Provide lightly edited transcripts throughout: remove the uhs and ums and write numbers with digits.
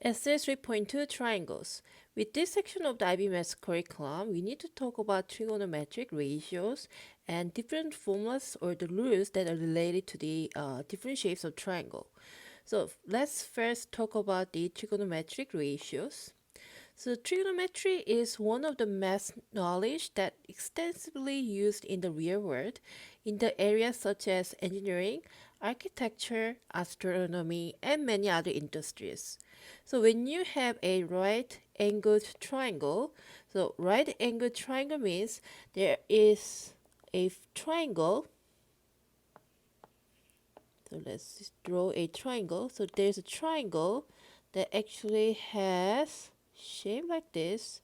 Essay 3.2 Triangles. With this section of the IBMATH curriculum, we need to talk about trigonometric ratios and different formulas or the rules that are related to the different shapes of triangle. So let's first talk about the trigonometric ratios. So trigonometry is one of the math knowledge that extensively used in the real world in the areas such as engineering, architecture, astronomy, and many other industries. So when you have a right-angled triangle, so right-angled triangle means there is a triangle. So let's draw a triangle. So there's a triangle that actually has shape like this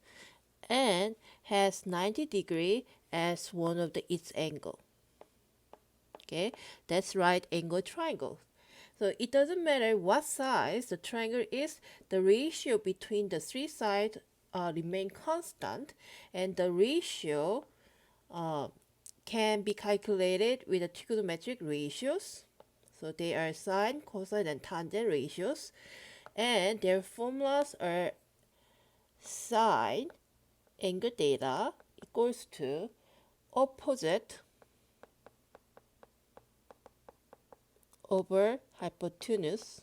and has 90 degree as one of its angle. Okay, that's right angle triangle. So it doesn't matter what size the triangle is, the ratio between the three sides remain constant, and the ratio can be calculated with the trigonometric ratios. So they are sine, cosine, and tangent ratios, and their formulas are sine angle theta equals to opposite over hypotenuse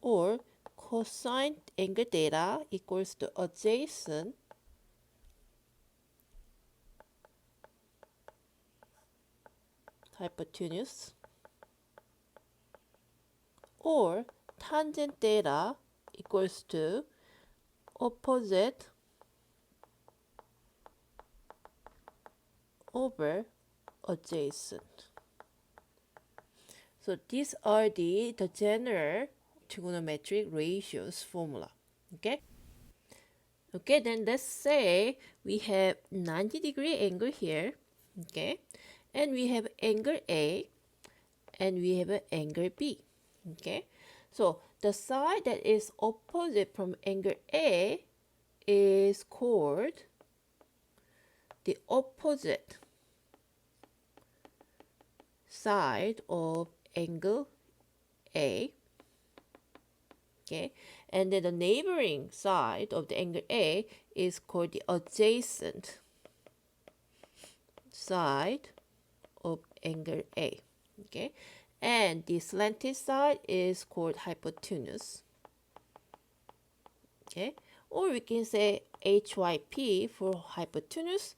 or cosine angle theta equals to adjacent hypotenuse or tangent theta equals to opposite over adjacent. So these are the general trigonometric ratios formula. Okay. Okay, then let's say we have 90-degree angle here. Okay, and we have angle A and we have an angle B. Okay, so the side that is opposite from angle A is called the opposite side of angle A. Okay, and then the neighboring side of the angle A is called the adjacent side of angle A. Okay, and the slanted side is called hypotenuse. Okay, or we can say HYP for hypotenuse,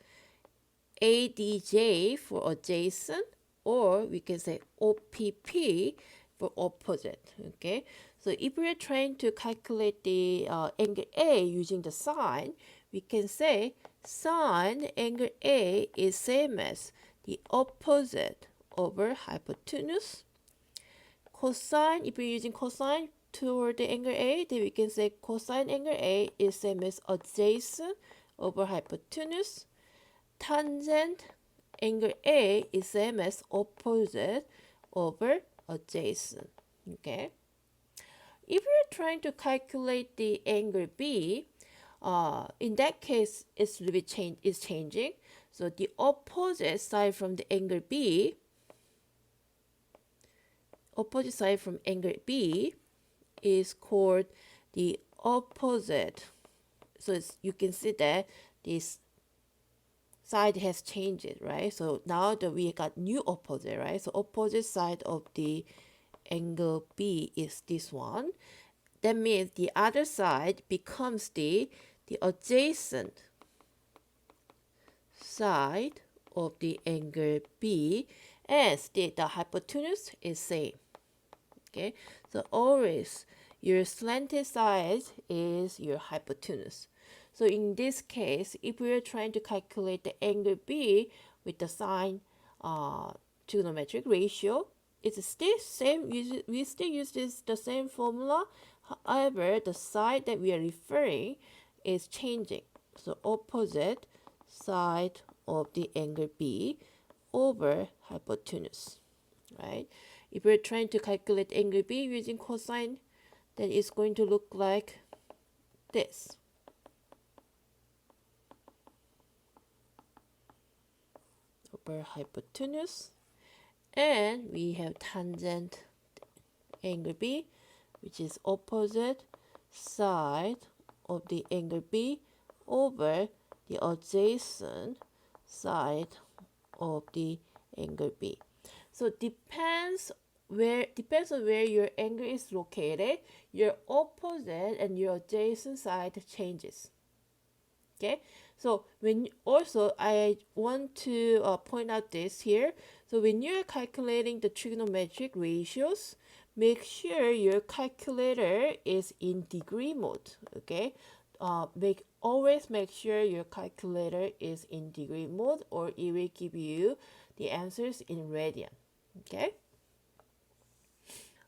ADJ for adjacent, or we can say OPP for opposite. Okay, so if we are trying to calculate the angle A using the sine, we can say sine angle A is same as the opposite over hypotenuse. Cosine, if we're using cosine toward the angle A, then we can say cosine angle A is same as adjacent over hypotenuse. Tangent angle A is same as opposite over adjacent. Okay. If we're trying to calculate the angle B, in that case, it's a little bit changing. So the opposite side from the angle B, opposite side from angle B is called the opposite. So you can see that this side has changed, right? So now that we got new opposite, right? So opposite side of the angle B is this one. That means the other side becomes the adjacent side of the angle B, and the hypotenuse is same. Okay, so always your slanted side is your hypotenuse. So in this case, if we are trying to calculate the angle B with the sine trigonometric ratio, it's still same. We still use the same formula. However, the side that we are referring is changing. So opposite side of the angle B over hypotenuse, right? If we're trying to calculate angle B using cosine, then it's going to look like this. Over hypotenuse. And we have tangent angle B, which is opposite side of the angle B over the adjacent side of the angle B. So depends on where your angle is located, your opposite and your adjacent side changes. Okay, so when also I want to point out this here. So when you're calculating the trigonometric ratios, make sure your calculator is in degree mode. Okay, always make sure your calculator is in degree mode, or it will give you the answers in radian. Okay.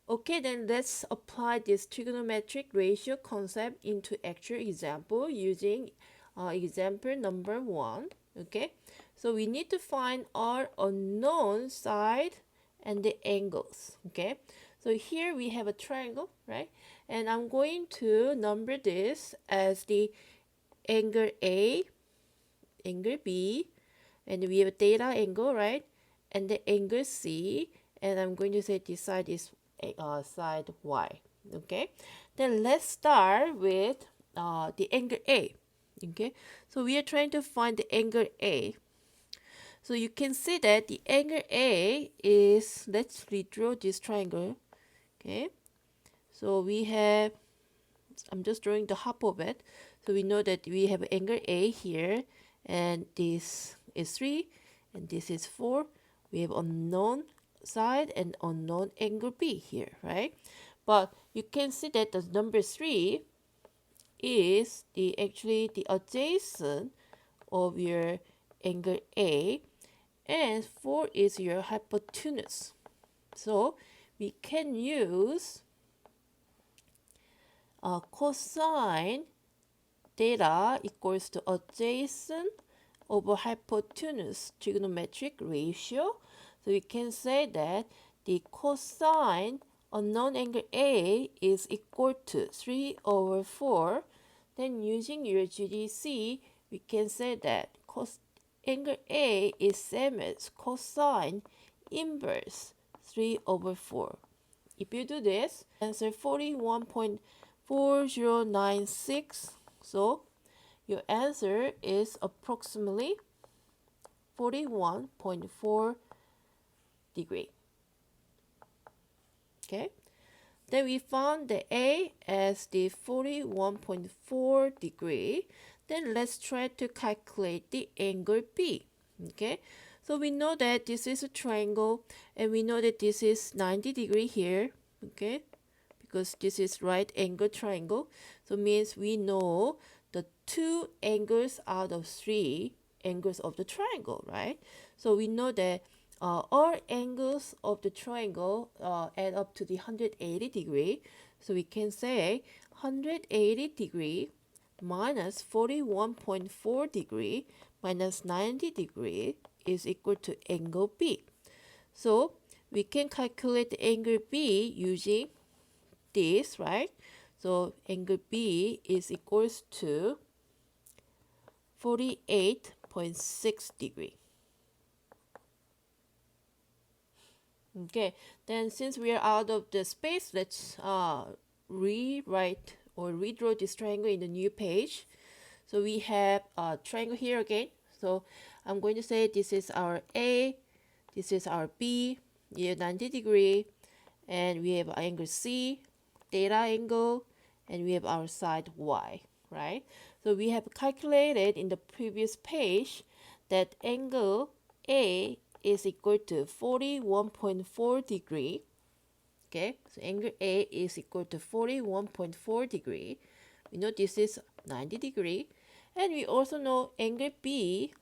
Okay, then let's apply this trigonometric ratio concept into actual example using example number 1. Okay, so we need to find our unknown side and the angles. Okay, so here we have a triangle, right? And I'm going to number this as the angle A, angle B, and we have a theta angle, right? And the angle C, and I'm going to say this side is side Y. Okay, then let's start with the angle A. Okay, so we are trying to find the angle A. So you can see that the angle A is, let's redraw this triangle. Okay, so we have, I'm just drawing the half of it. So we know that we have angle A here, and this is 3, and this is 4. We have unknown side and unknown angle B here, right? But you can see that the number 3 is actually the adjacent of your angle A, and 4 is your hypotenuse. So we can use cosine theta equals to adjacent over hypotenuse trigonometric ratio. So we can say that the cosine unknown angle A is equal to 3 over 4. Then using your GDC, we can say that angle A is same as cosine inverse 3 over 4. If you do this, answer 41.4096. So your answer is approximately 41.4 degree. Okay, then we found the A as the 41.4 degree. Then let's try to calculate the angle B. Okay, so we know that this is a triangle, and we know that this is 90 degree here. Okay, because this is right angle triangle, so means we know the 2 angles out of 3 angles of the triangle, right? So we know that all angles of the triangle add up to the 180 degree. So we can say 180 degree minus 41.4 degree minus 90 degree is equal to angle B. So we can calculate the angle B using this, right? So angle B is equals to 48.6 degree. Okay, then since we are out of the space, let's rewrite or redraw this triangle in the new page. So we have a triangle here again. So I'm going to say this is our A, this is our B, we have 90 degree, and we have angle C, theta angle, and we have our side Y, right? So we have calculated in the previous page that angle A is equal to 41.4 degree. Okay, so angle A is equal to 41.4 degree. We know this is 90 degree, and we also know angle B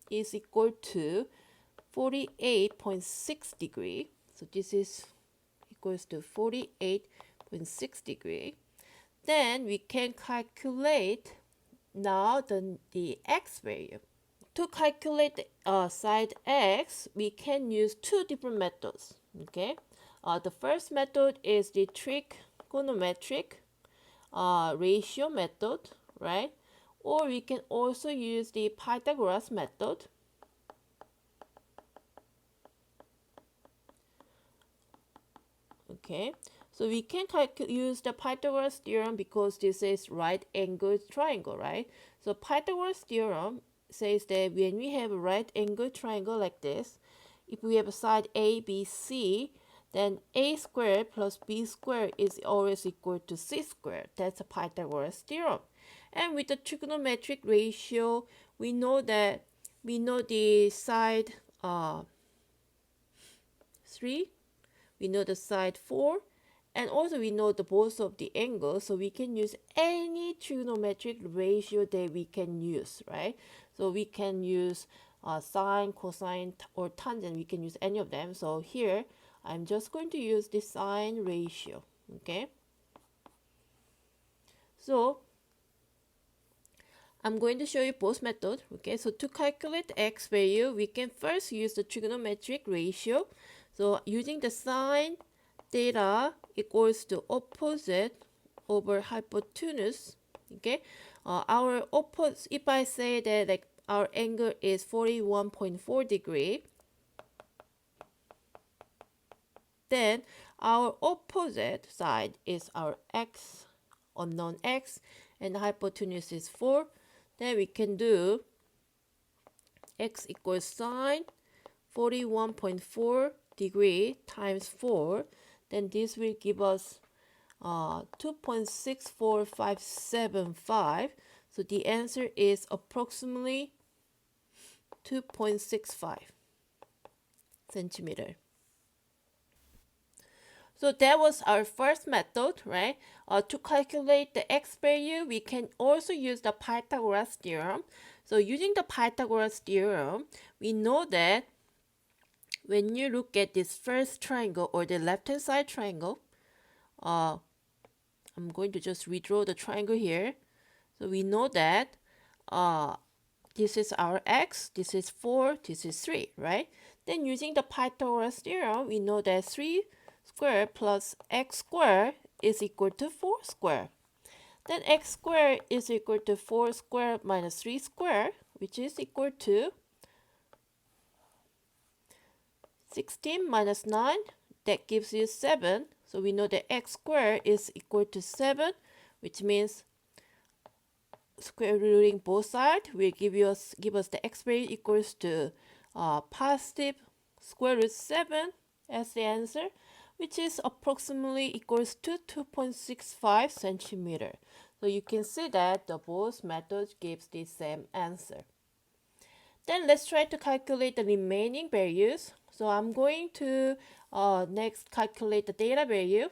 is equal to 48.6 degree. So this is equals to 48.6 degree. Then we can calculate now the x value. To calculate the side x, we can use 2 different methods. Okay, the first method is the trigonometric ratio method, right? Or we can also use the Pythagoras method. Okay, so we can use the Pythagoras theorem because this is right angled triangle, right? So Pythagoras theorem says that when we have a right angled triangle like this, if we have a side A, B, C, then A squared plus B squared is always equal to C squared. That's a Pythagoras theorem. And with the trigonometric ratio, we know the side 3, we know the side 4, and also we know the both of the angles, so we can use any trigonometric ratio that we can use, right? So we can use sine, cosine, or tangent. We can use any of them. So here I'm just going to use the sine ratio. Okay, so I'm going to show you both methods. Okay, so to calculate the x value, we can first use the trigonometric ratio. So using the sine theta equals to opposite over hypotenuse. Okay, our opposite, if I say that like our angle is 41.4 degree, then our opposite side is our x, unknown x, and the hypotenuse is 4. Then we can do x equals sine 41.4 degree times 4. Then this will give us 2.64575. So the answer is approximately 2.65 centimeter. So that was our first method, right? To calculate the x value, we can also use the Pythagoras theorem. So using the Pythagoras theorem, we know that when you look at this first triangle or the left-hand side triangle, I'm going to just redraw the triangle here. So we know that this is our x, this is 4, this is 3, right? Then using the Pythagoras theorem, we know that 3 squared plus x squared is equal to 4 squared. Then x squared is equal to 4 squared minus 3 squared, which is equal to 16 minus 9. That gives you 7. So we know that x squared is equal to 7, which means square rooting both sides will give us the x value equals to positive square root 7 as the answer, which is approximately equals to 2.65 centimeter. So you can see that the both methods gives the same answer. Then let's try to calculate the remaining values. So I'm going to next calculate the theta value.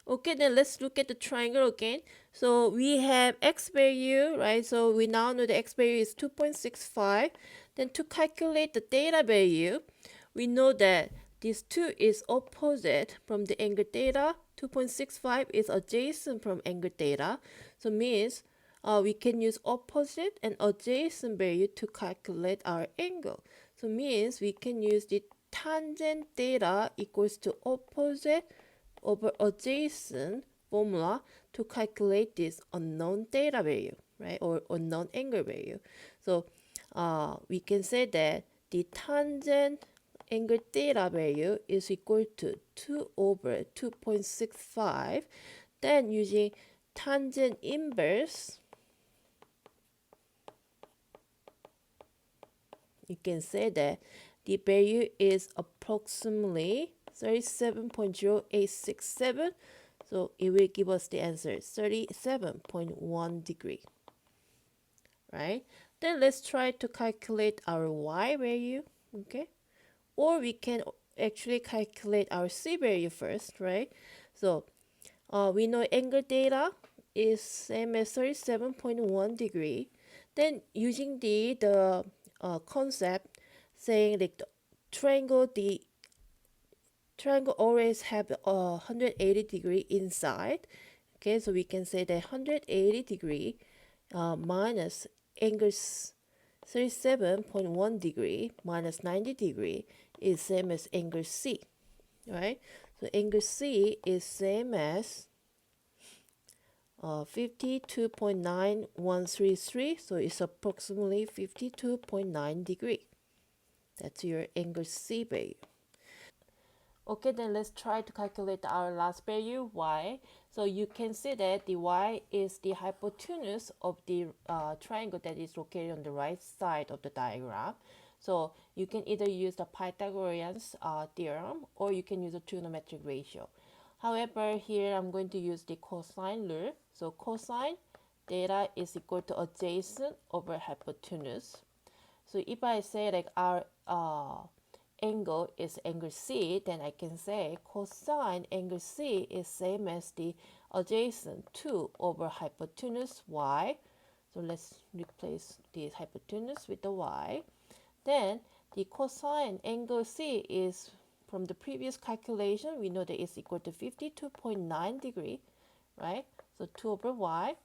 Okay, then let's look at the triangle again. So we have x value, right? So we now know the x value is 2.65. Then to calculate the theta value, we know that this 2 is opposite from the angle theta. 2.65 is adjacent from angle theta. So means we can use opposite and adjacent value to calculate our angle. So means we can use the tangent theta equals to opposite over adjacent formula to calculate this unknown theta value, right, or unknown angle value. So we can say that the tangent angle theta value is equal to 2 over 2.65. Then using tangent inverse, you can say that the value is approximately 37.0867. So it will give us the answer 37.1 degree. Right? Then let's try to calculate our y value. Okay? Or we can actually calculate our c value first, right? So we know angle theta is same as 37.1 degree. Then using the concept saying like the triangle always have 180 degree inside. Okay, so we can say that 180 degree minus angle 37.1 degree minus 90 degree is same as angle C, right? So angle C is same as 52.9133, so it's approximately 52.9 degree. That's your angle C value. Okay, then let's try to calculate our last value, y. So you can see that the y is the hypotenuse of the triangle that is located on the right side of the diagram. So you can either use the Pythagorean's theorem or you can use a trigonometric ratio. However, here I'm going to use the cosine rule. So cosine theta is equal to adjacent over hypotenuse. So if I say like our angle is angle C, then I can say cosine angle C is same as the adjacent 2 over hypotenuse y. So let's replace the hypotenuse with the y. Then the cosine angle C is, from the previous calculation, we know that it's equal to 52.9 degree, right? So 2 over y.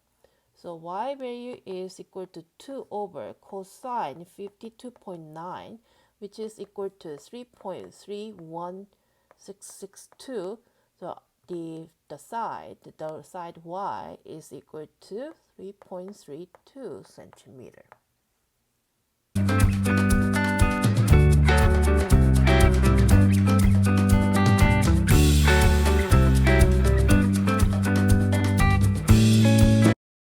So y value is equal to 2 over cosine 52.9, which is equal to 3.31662. So the side y is equal to 3.32 centimeter.